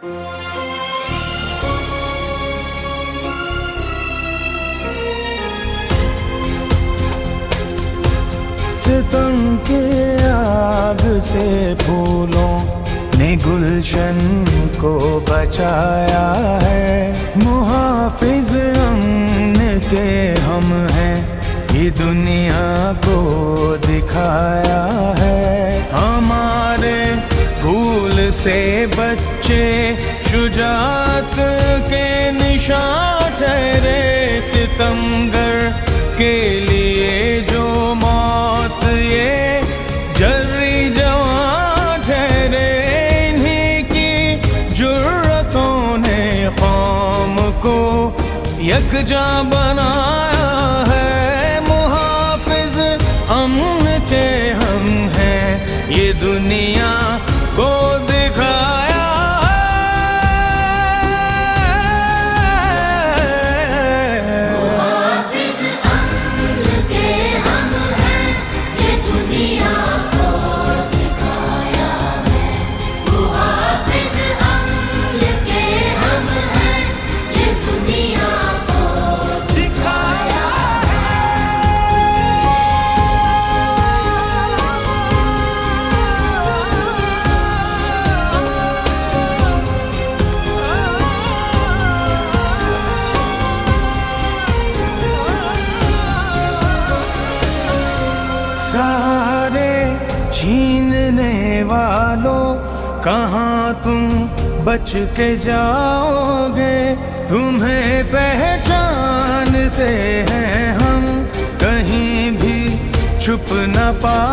सितम के आग से फूलों ने गुलशन को बचाया है। मुहाफिज अमन के हम हैं, ये दुनिया को दिखाया है। हमारे फूल से बच्चे शुजाअत के निशान ठहरे। सितमगर के लिए जो मौत ये जर्री जवां ठहरे। इन्हीं की जुर्रतों ने कौम को यकजा बनाया है। मुहाफिज अमन के हम हैं, ये दुनिया को दिखाया। सहारे छीनने वालों, कहाँ तुम बच के जाओगे। तुम्हें पहचानते हैं हम, कहीं भी छुप न पा